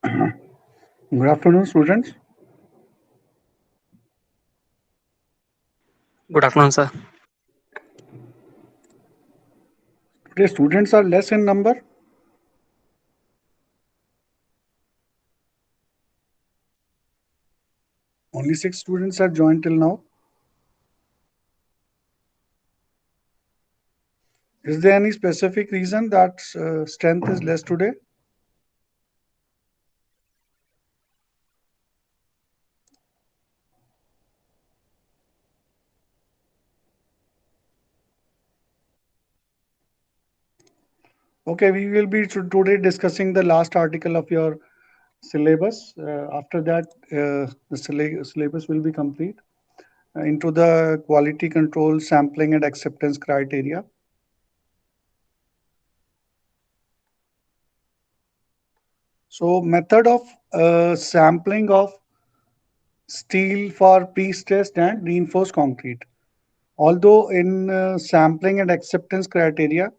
Good afternoon, students. Good afternoon, sir. Today, students are less in number. Only 6 students have joined till now. Is there any specific reason that strength is less today? Okay, we will be today discussing the last article of your syllabus. After that, the syllabus will be complete into the quality control, sampling, and acceptance criteria. So, method of sampling of steel for pre-stressed and reinforced concrete. Although in sampling and acceptance criteria,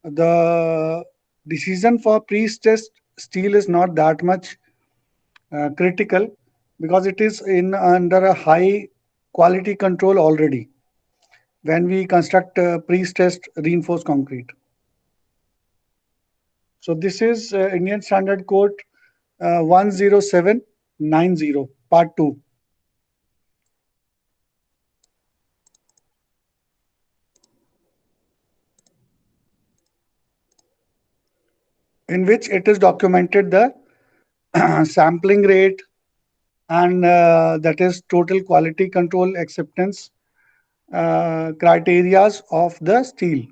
the decision for pre-stressed steel is not that much critical because it is in under a high quality control already when we construct pre-stressed reinforced concrete. So this is Indian Standard Code 10790 Part 2, in which it is documented the sampling rate and that is total quality control acceptance criterias of the steel.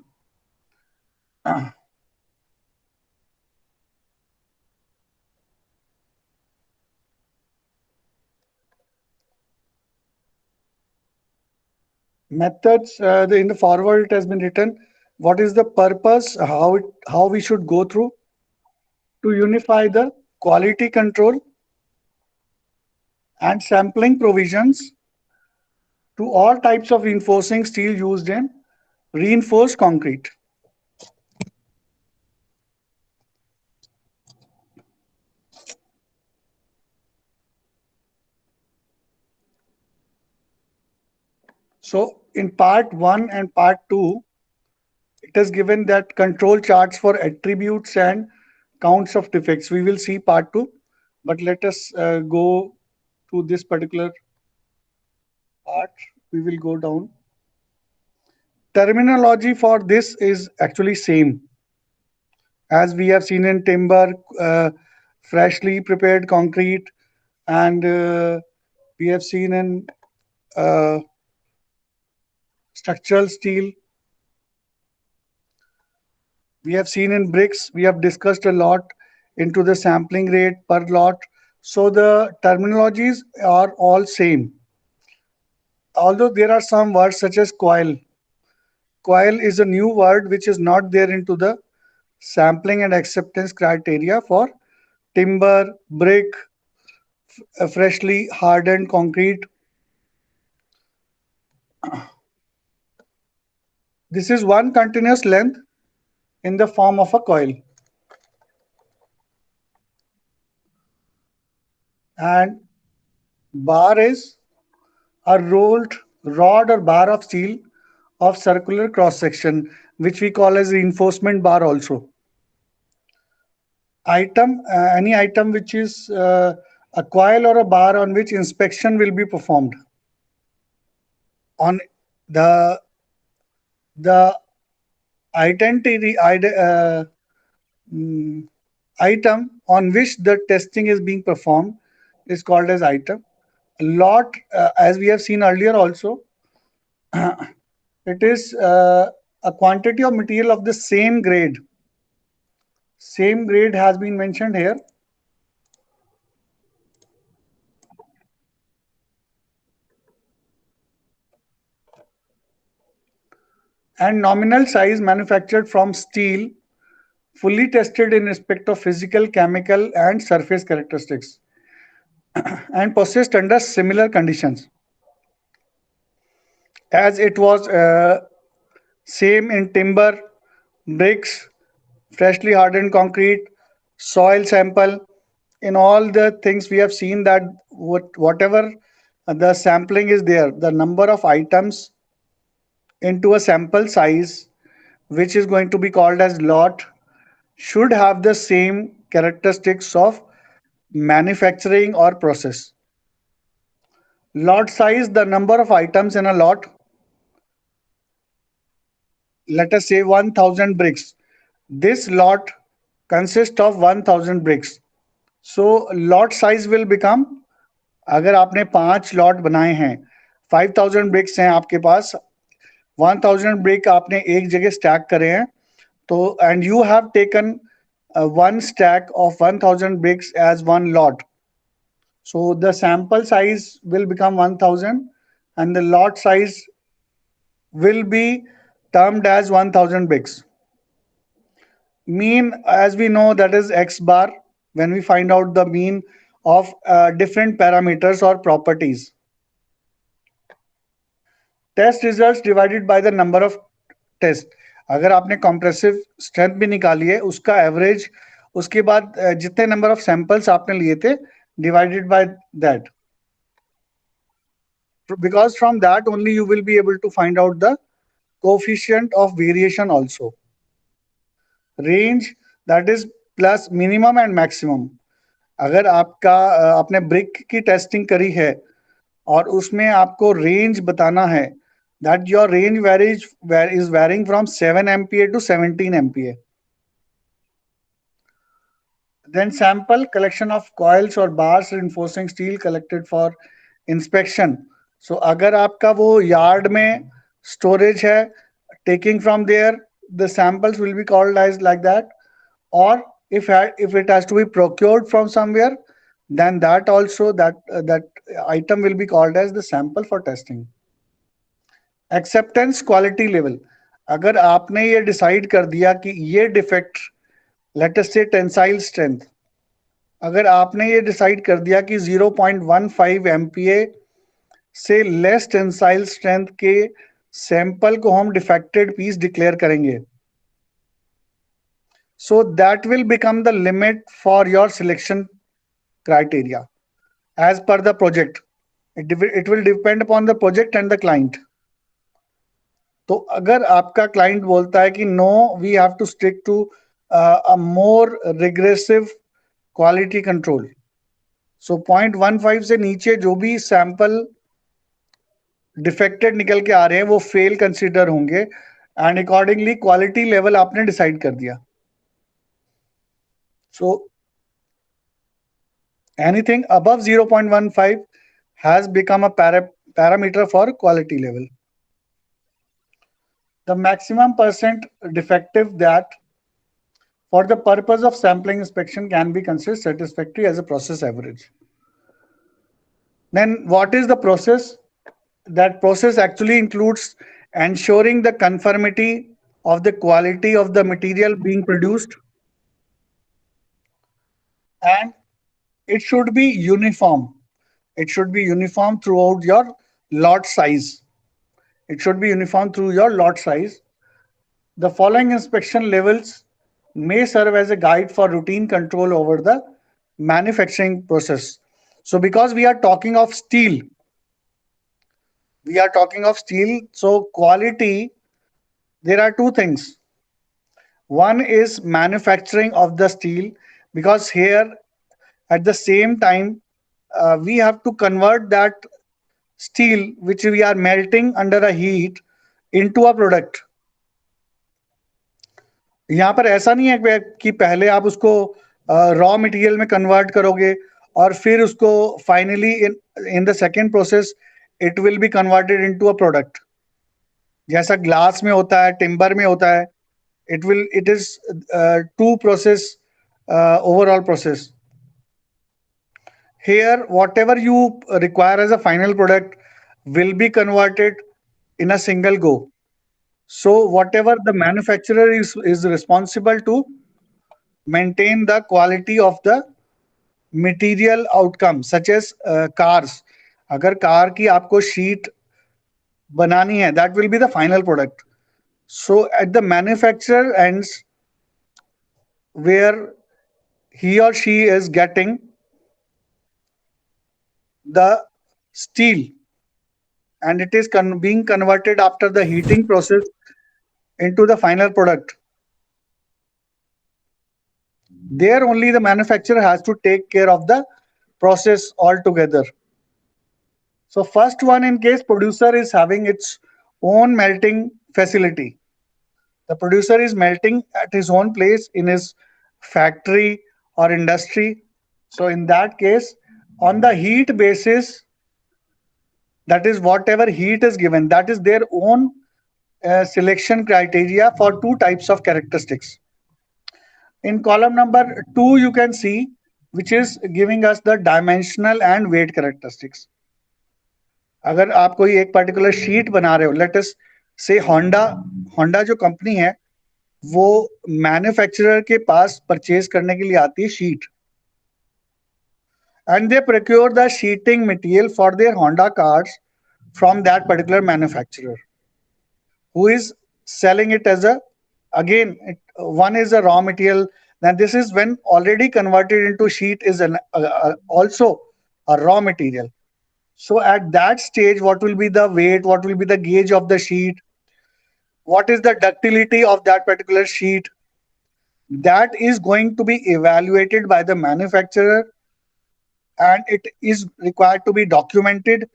Methods in the forward it has been written what is the purpose, how we should go through to unify the quality control and sampling provisions to all types of reinforcing steel used in reinforced concrete. So in part 1 and part 2 it is given that control charts for attributes and counts of defects. We will see part 2, but let us go to this particular part. We will go down. Terminology for this is actually same as we have seen in timber, freshly prepared concrete, and we have seen in uh, structural steel. We have seen in bricks. We have discussed a lot into the sampling rate per lot. So the terminologies are all same. Although there are some words such as coil. Coil is a new word which is not there into the sampling and acceptance criteria for timber, brick, freshly hardened concrete. This is one continuous length in the form of a coil. And bar is a rolled rod or bar of steel of circular cross section, which we call as reinforcement bar also. Item, any item which is a coil or a bar on which inspection will be performed. On the the identity mm, item on which the testing is being performed is called as item. Lot, as we have seen earlier also, it is a quantity of material of the same grade. Same grade has been mentioned here. And nominal size manufactured from steel, fully tested in respect of physical, chemical, and surface characteristics, and processed under similar conditions. As it was same in timber, bricks, freshly hardened concrete, soil sample. in all the things we have seen that whatever the sampling is there, the number of items into a sample size, which is going to be called as lot, should have the same characteristics of manufacturing or process. Lot size, the number of items in a lot, let us say 1000 bricks. This lot consists of 1000 bricks. So lot size will become, अगर आपने 5 lot बनाए हैं, 5000 BRICS हैं आपके पास, 1000 brick आपने एक जगह stack करे हैं, तो and you have taken one stack of 1000 bricks as one lot. So the sample size will become 1000 and the lot size will be termed as 1000 bricks. Mean, as we know, that is x bar when we find out the mean of different parameters or properties. Test results divided by the number of test. अगर आपने compressive strength भी निकाली है, उसका average, उसके बाद जितने number of samples आपने लिए थे, divided by that, because from that only you will be able to find out the coefficient of variation also. Range, that is plus minimum and maximum. अगर आपका आपने ब्रिक की टेस्टिंग करी है और उसमें आपको रेंज बताना है, that your range is varying from 7 MPa to 17 MPa. Then sample collection of coils or bars reinforcing steel collected for inspection. So अगर आपका वो यार्ड में स्टोरेज है, taking from there, the samples will be called as like that. Or if it has to be procured from somewhere, then that also that item will be called as the sample for testing. Acceptance quality level, अगर आपने ये decide कर दिया कि ये defect, let us से tensile strength, अगर आपने ये डिसाइड कर दिया कि 0.15 MPa से लेस टेंसाइल स्ट्रेंथ के सैंपल को हम डिफेक्टेड पीस डिक्लेयर करेंगे, so that will become the limit for your selection criteria as per the project. It will depend upon the project and the client. तो अगर आपका client बोलता है कि no, we have to stick to a more regressive quality control, so 0.15 से नीचे जो भी सैंपल डिफेक्टेड निकल के आ रहे हैं वो फेल कंसिडर होंगे, एंड अकॉर्डिंगली क्वालिटी लेवल आपने डिसाइड कर दिया. So anything above 0.15 has become a parameter for quality level. The maximum percent defective that for the purpose of sampling inspection can be considered satisfactory as a process average. Then what is the process? That process actually includes ensuring the conformity of the quality of the material being produced, and it should be uniform. It should be uniform throughout your lot size. It should be uniform through your lot size. The following inspection levels may serve as a guide for routine control over the manufacturing process. So because we are talking of steel, so quality, there are two things. One is manufacturing of the steel, because here at the same time we have to convert that steel which we are melting under a heat into a product. यहाँ पर ऐसा नहीं है कि पहले आप उसको raw material में कन्वर्ट करोगे और फिर उसको finally in the second process it will be converted into a product. जैसा ग्लास में होता है, टिम्बर में होता है, it is two process overall process. Here whatever you require as a final product will be converted in a single go. So whatever the manufacturer is responsible to maintain the quality of the material outcome, such as cars. अगर car की आपको sheet बनानी है, that will be the final product. So at the manufacturer ends, where he or she is getting the steel, and it is being converted after the heating process into the final product. There only the manufacturer has to take care of the process altogether. So first one, in case producer is having its own melting facility, the producer is melting at his own place in his factory or industry. So in that case, on the heat basis, that is whatever heat is given, that is their own selection criteria for two types of characteristics. In column number 2, you can see which is giving us the dimensional and weight characteristics. अगर आप कोई एक particular sheet बना रहे हो, let us से Honda, Honda जो company है वो मैन्युफैक्चरर के पास परचेज करने के लिए आती है sheet, and they procure the sheeting material for their Honda cars from that particular manufacturer who is selling it as a, again one is a raw material, then this is when already converted into sheet is also a raw material. So at that stage, what will be the weight, what will be the gauge of the sheet, what is the ductility of that particular sheet, that is going to be evaluated by the manufacturer, and it is required to be documented,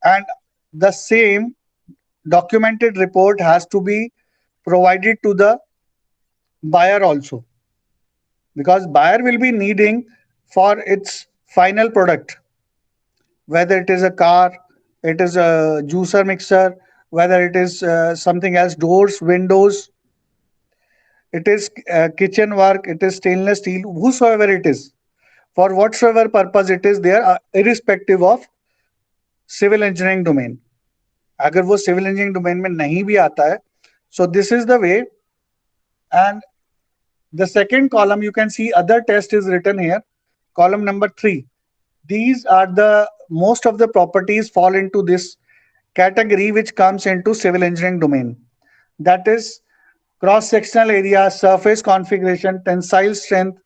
and the same documented report has to be provided to the buyer also, because buyer will be needing for its final product, whether it is a car, it is a juicer mixer, whether it is something else, doors, windows, it is kitchen work, it is stainless steel, whosoever it is, for whatsoever purpose it is there, irrespective of civil engineering domain. अगर वो civil engineering domain में नहीं भी आता है, so this is the way. And the second column, you can see other test is written here, column number 3. These are the most of the properties fall into this category which comes into civil engineering domain, that is cross sectional area, surface configuration, tensile strength,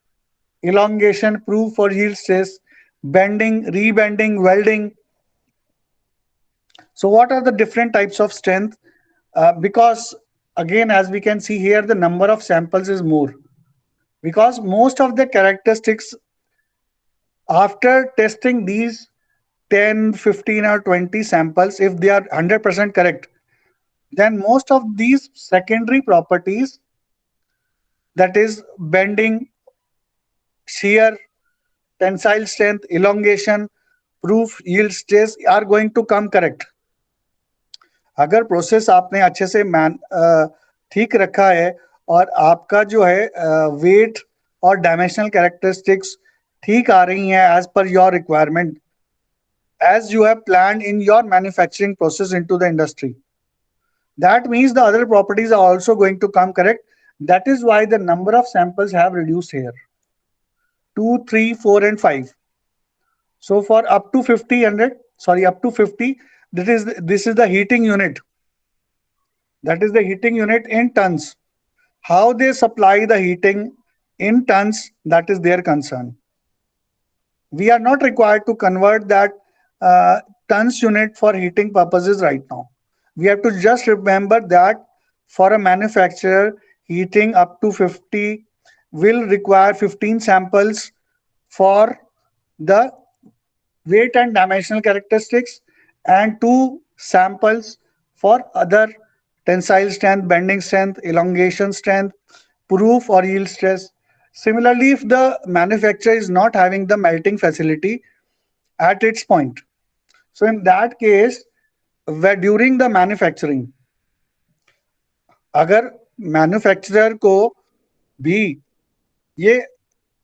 elongation, proof for yield stress, bending, rebending, welding. So what are the different types of strength? Because again, as we can see here, the number of samples is more, because most of the characteristics, after testing these 10, 15 or 20 samples, if they are 100% correct, then most of these secondary properties, that is bending, shear, tensile strength, elongation, proof, yield stress, are going to come correct. अगर process आपने अच्छे से ठीक रखा है और आपका जो है वेट और डायमेंशनल कैरेक्टरिस्टिक्स ठीक आ रही हैं as per your requirement, as you have planned in your manufacturing process into the industry, that means the other properties are also going to come correct. That is why the number of samples have reduced here, 2, 3, 4 and 5. So for up to 50, up to 50, this is the heating unit. That is the heating unit in tons. How they supply the heating in tons, that is their concern. We are not required to convert that tons unit for heating purposes right now. We have to just remember that for a manufacturer, heating up to 50 will require 15 samples for the weight and dimensional characteristics, and 2 samples for other tensile strength, bending strength, elongation strength, proof or yield stress. Similarly, if the manufacturer is not having the melting facility at its point, so in that case, where during the manufacturing, अगर manufacturer को भी ये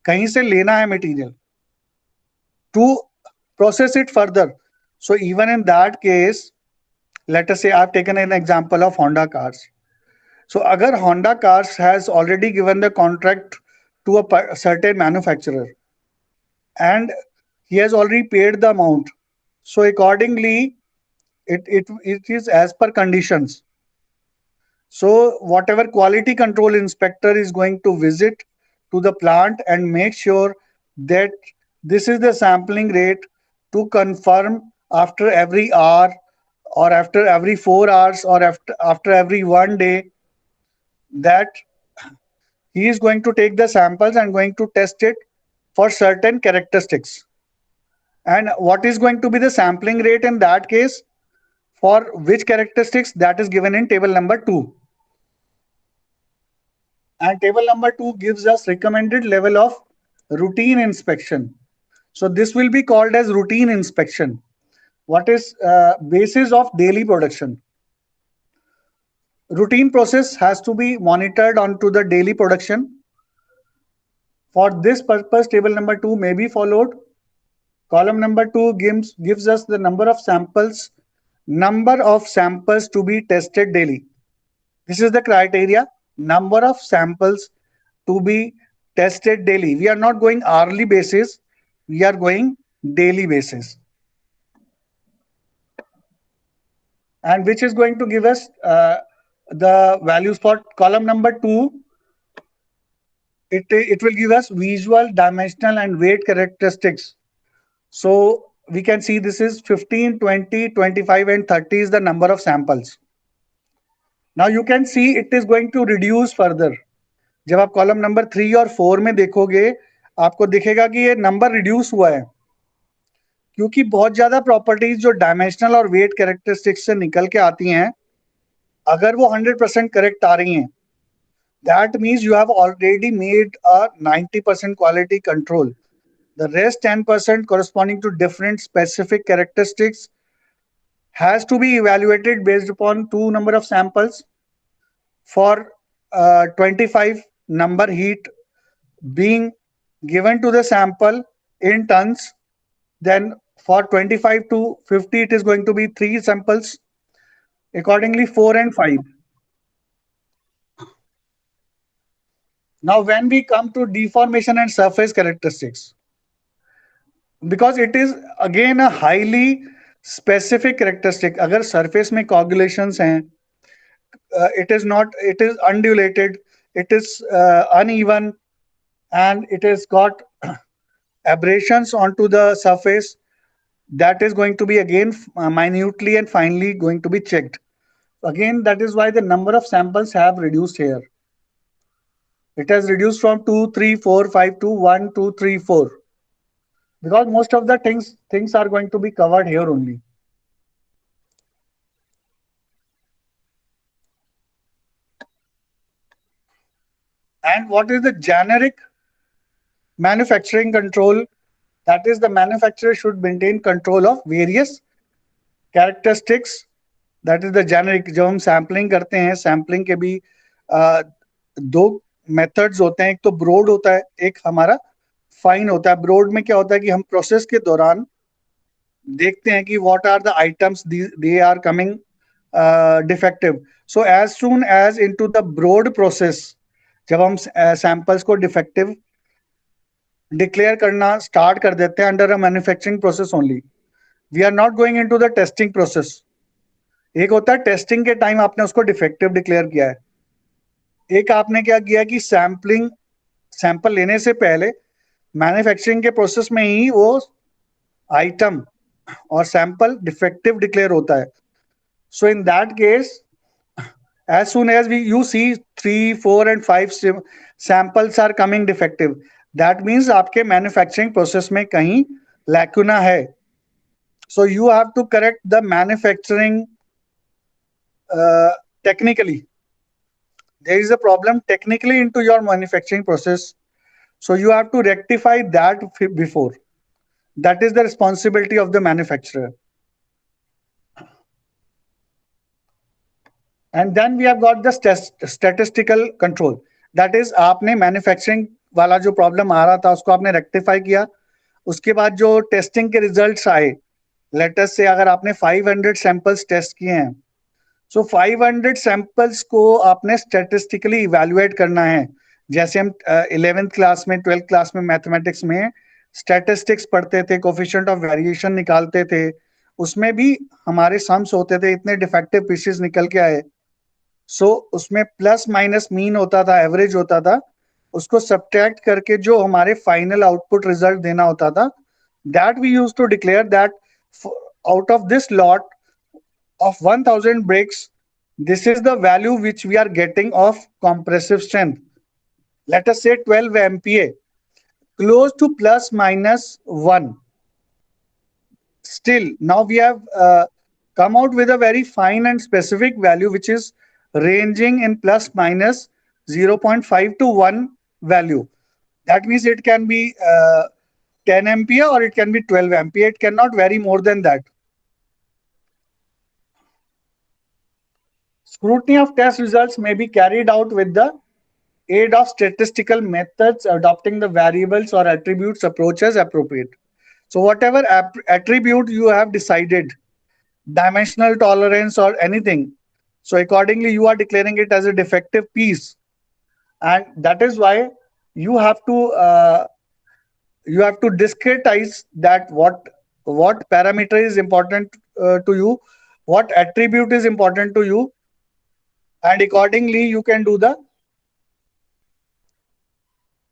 कहीं से लेना है material to process it further, so even in that case, let us say I've taken an example of Honda cars. So agar Honda cars has already given the contract to a certain manufacturer and he has already paid the amount, so accordingly it is as per conditions. So whatever quality control inspector is going to visit to the plant and make sure that this is the sampling rate to confirm after every hour or after every 4 hours or after every 1 day that he is going to take the samples and going to test it for certain characteristics. And what is going to be the sampling rate in that case? For which characteristics, that is given in table number 2. And table number 2 gives us recommended level of routine inspection. So this will be called as routine inspection. What is basis of daily production? Routine process has to be monitored onto the daily production. For this purpose, table number 2 may be followed. Column number 2 gives us the number of samples to be tested daily. This is the criteria, number of samples to be tested daily. We are not going hourly basis, we are going daily basis. And which is going to give us the values for column number 2. It will give us visual, dimensional and weight characteristics. So we can see this is 15, 20, 25 and 30 is the number of samples. Now you can see it is going to reduce further. जब आप column number 3 और 4 में देखोगे आपको दिखेगा कि ये number reduce हुआ है, क्योंकि बहुत ज्यादा प्रॉपर्टीज जो डायमेंशनल और वेट कैरेक्टरिस्टिक्स से निकल के आती हैं, अगर वो 100% करेक्ट आ रही हैं, that means you have already made a 90% quality control. The rest 10% corresponding to different specific characteristics has to be evaluated based upon 2 number of samples. For 25 number heat being given to the sample in tons, then for 25 to 50 it is going to be 3 samples, accordingly 4 and 5. Now when we come to deformation and surface characteristics, because it is again a highly specific characteristic, अगर surface में coagulations हैं, it is undulated, it is uneven and it has got abrasions onto the surface, that is going to be again minutely and finely going to be checked. Again, that is why the number of samples have reduced here. It has reduced from 2, 3, 4, 5 to 1, 2, 3, 4. Because most of the things are going to be covered here only. And what is the generic manufacturing control? That is, the manufacturer should maintain control of various characteristics. That is the generic. जब हम sampling करते हैं, sampling के भी दो methods होते हैं, एक तो ब्रॉड होता है, एक हमारा फाइन होता है. ब्रॉड में क्या होता है कि हम प्रोसेस के दौरान देखते हैं कि what are the items they are coming defective. So as soon as into the broad process, जब हम सैंपल्स को डिफेक्टिव डिक्लेयर करना स्टार्ट कर देते हैं under a manufacturing process only, we are not going into the testing process. एक होता है टेस्टिंग के टाइम आपने उसको डिफेक्टिव डिक्लेयर किया है, एक आपने क्या किया कि सैंपल लेने से पहले मैन्युफैक्चरिंग के प्रोसेस में ही वो आइटम और सैंपल डिफेक्टिव डिक्लेयर होता है. So in that case, as soon as you see 3, 4 and 5 samples are coming defective, that means आपके मैन्युफैक्चरिंग प्रोसेस में कहीं लैकुना है. So you have to correct the manufacturing technically. There is a problem technically into your manufacturing process, so you have to rectify that before. That is the responsibility of the manufacturer. And then we have got the statistical control. That is, आपने manufacturing वाला जो problem आ रहा था उसको आपने rectify किया. उसके बाद जो टेस्टिंग के रिजल्ट्स आए, लेटेस्ट से अगर आपने 500 सैंपल्स टेस्ट किए हैं, सो 500 सैंपल्स को आपने स्टैटिस्टिकली इवैल्यूएट करना है. जैसे हम 11th क्लास में 12th क्लास में मैथमेटिक्स में स्टैटिस्टिक्स पढ़ते थे, कोफिशिएंट ऑफ वेरिएशन निकालते थे, उसमें भी हमारे सम्स होते थे, इतने डिफेक्टिव पीसेस निकल के आए. सो उसमें प्लस माइनस मीन होता था, एवरेज होता था, उसको सब्ट्रैक्ट करके जो हमारे फाइनल आउटपुट रिजल्ट देना होता था, That we used to declare that out of this lot of 1000 bricks, this is the value which we are getting of compressive strength. Let us say 12 MPa, close to plus minus 1. Still, now we have come out with a very fine and specific value which is ranging in plus minus 0.5 to 1 value. That means it can be 10 MPa or it can be 12 MPa. It cannot vary more than that. Scrutiny of test results may be carried out with the aid of statistical methods, adopting the variables or attributes approach as appropriate. So whatever attribute you have decided, dimensional tolerance or anything, so accordingly you are declaring it as a defective piece, and that is why you have to discretize that what parameter is important to you, what attribute is important to you, and accordingly you can do the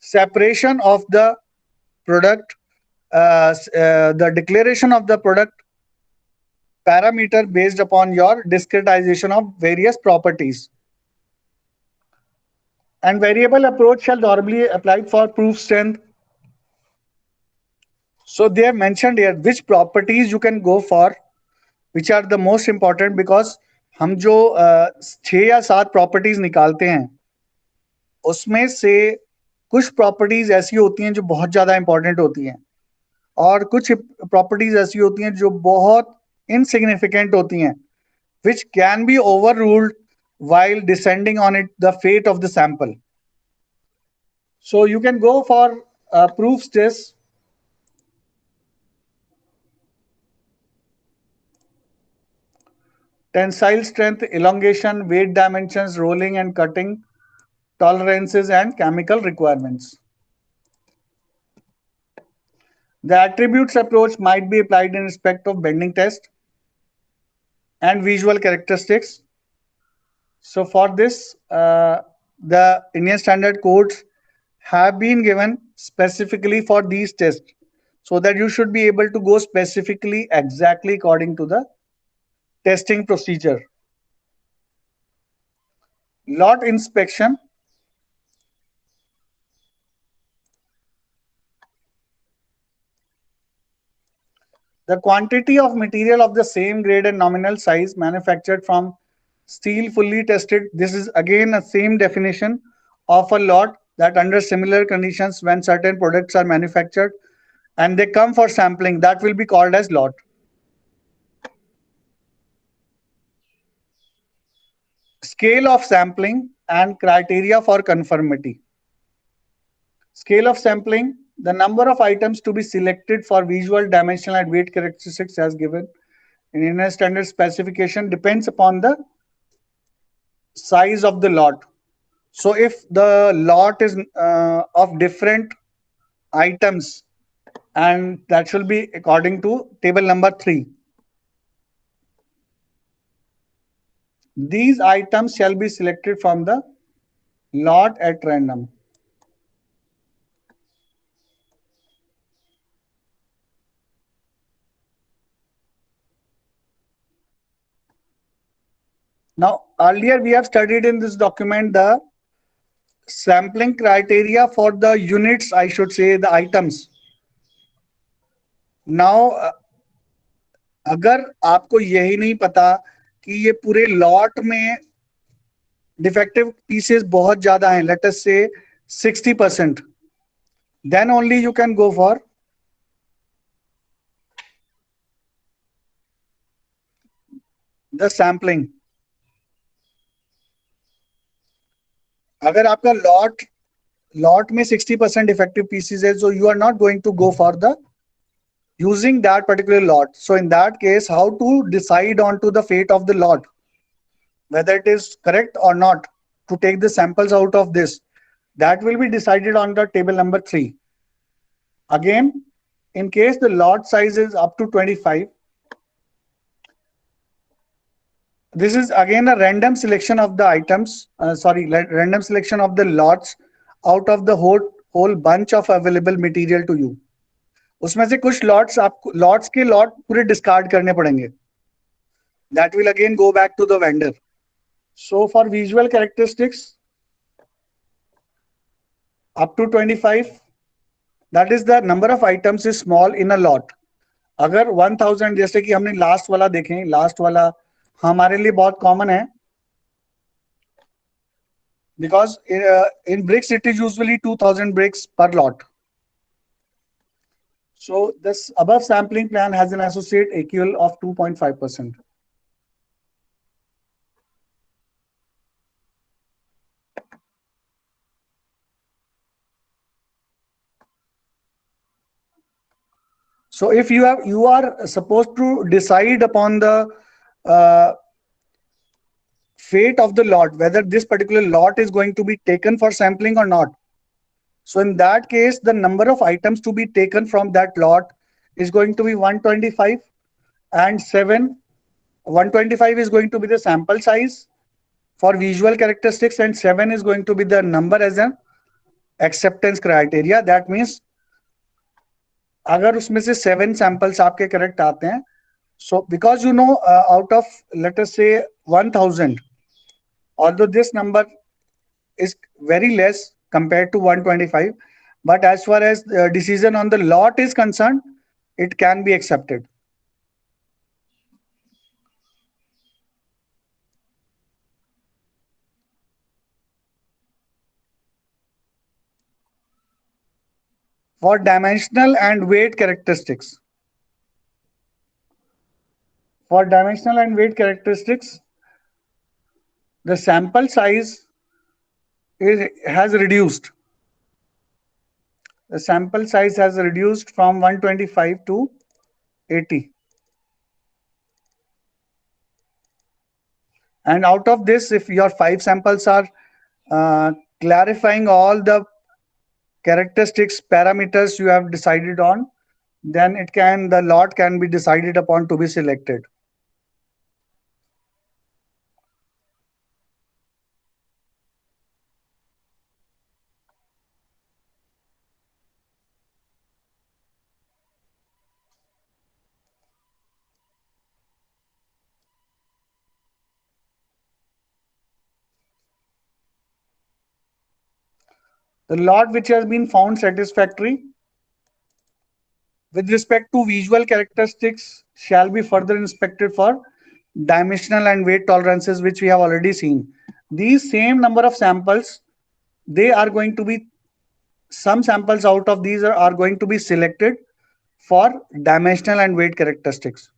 separation of the product, the declaration of the product parameter based upon your discretization of various properties. And variable approach shall normally apply for proof strength. So they have mentioned here which properties you can go for, which are the most important, because हम जो 6 या 7 properties निकालते हैं उसमें से कुछ properties ऐसी होती हैं जो बहुत ज्यादा इंपॉर्टेंट होती हैं और कुछ प्रॉपर्टीज ऐसी होती हैं जो बहुत इनसिग्निफिकेंट होती हैं, which can be overruled while descending on it the fate of the sample. So you can go for proofs test. Tensile strength, elongation, weight dimensions, rolling and cutting, tolerances and chemical requirements. The attributes approach might be applied in respect of bending test and visual characteristics. So for this, the Indian standard codes have been given specifically for these tests, so that you should be able to go specifically exactly according to the testing procedure. Lot inspection. The quantity of material of the same grade and nominal size manufactured from steel fully tested. This is again a same definition of a lot, that under similar conditions when certain products are manufactured and they come for sampling, that will be called as lot. Scale of sampling and criteria for conformity. Scale of sampling, the number of items to be selected for visual, dimensional and weight characteristics as given in Indian standard specification depends upon the size of the lot. So if the lot is of different items, and that should be according to table number 3. These items shall be selected from the lot at random. Now, earlier we have studied in this document the sampling criteria for the units, I should say the items. Now, अगर आपको यही नहीं पता कि ये पूरे lot में defective pieces बहुत ज्यादा हैं, लेट अस से 60%, then only you can go for the sampling. अगर आपका लॉट में 60% डिफेक्टिव पीसेस है, so you are not going to go for the using that particular lot. So in that case, how to decide on to the fate of the lot, whether it is correct or not to take the samples out of this, that will be decided on the table number 3. Again, in case the lot size is up to 25, this is again a random selection of the items, random selection of the lots out of the whole bunch of available material to you. उसमें से कुछ lots आपको lots के lot पूरे discard करने पड़ेंगे. That will again go back to the vendor. So for visual characteristics up to 25, that is the number of items is small in a lot. अगर 1000 जैसे कि हमने लास्ट वाला देखें, लास्ट वाला हमारे लिए बहुत कॉमन है, because in bricks it is usually 2000 bricks per lot. So this above sampling plan has an associate AQL of 2.5%. So if you are supposed to decide upon the fate of the lot, whether this particular lot is going to be taken for sampling or not. So in that case, the number of items to be taken from that lot is going to be 125 and 7. 125 is going to be the sample size for visual characteristics and 7 is going to be the number as an acceptance criteria. That means अगर उसमें से 7 samples आपके correct आते हैं, so because you know out of let us say 1000, although this number is very less compared to 125, but as far as the decision on the lot is concerned, it can be accepted. For dimensional and weight characteristics, the sample size has reduced. The sample size has reduced from 125 to 80. And out of this, if your 5 samples are clarifying all the characteristics parameters you have decided on, then the lot can be decided upon to be selected. The lot which has been found satisfactory with respect to visual characteristics shall be further inspected for dimensional and weight tolerances, which we have already seen. These same number of samples, they are going to be, some samples out of these are going to be selected for dimensional and weight characteristics.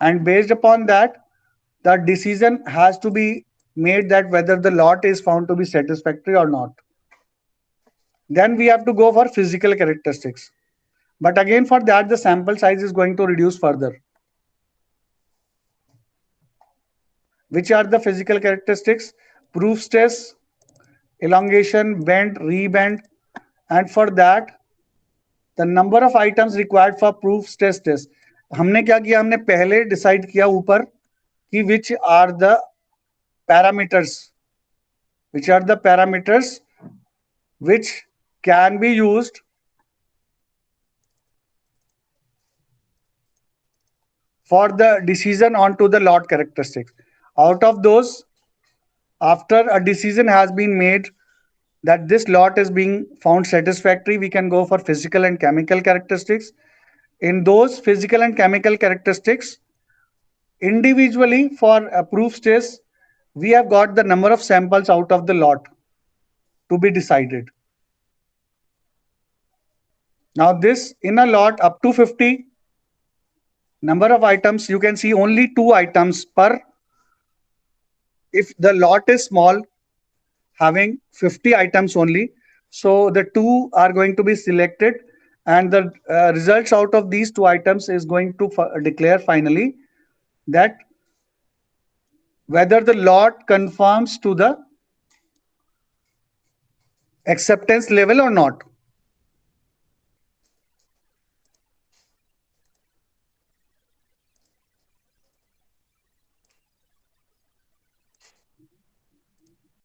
And based upon that, the decision has to be made that whether the lot is found to be satisfactory or not. Then we have to go for physical characteristics. But again, for that, the sample size is going to reduce further. Which are the physical characteristics? Proof stress, elongation, bend, rebend, and for that, the number of items required for proof stress test. हमने क्या किया? हमने पहले decide किया ऊपर कि which are the parameters which can be used for the decision onto the lot characteristics. Out of those, after a decision has been made that this lot is being found satisfactory, we can go for physical and chemical characteristics. In those physical and chemical characteristics, individually for a proof test, we have got the number of samples out of the lot to be decided. Now this in a lot up to 50, number of items, you can see only 2 items per. If the lot is small, having 50 items only, so the 2 are going to be selected and the results out of these 2 items is going to declare finally that whether the lot conforms to the acceptance level or not.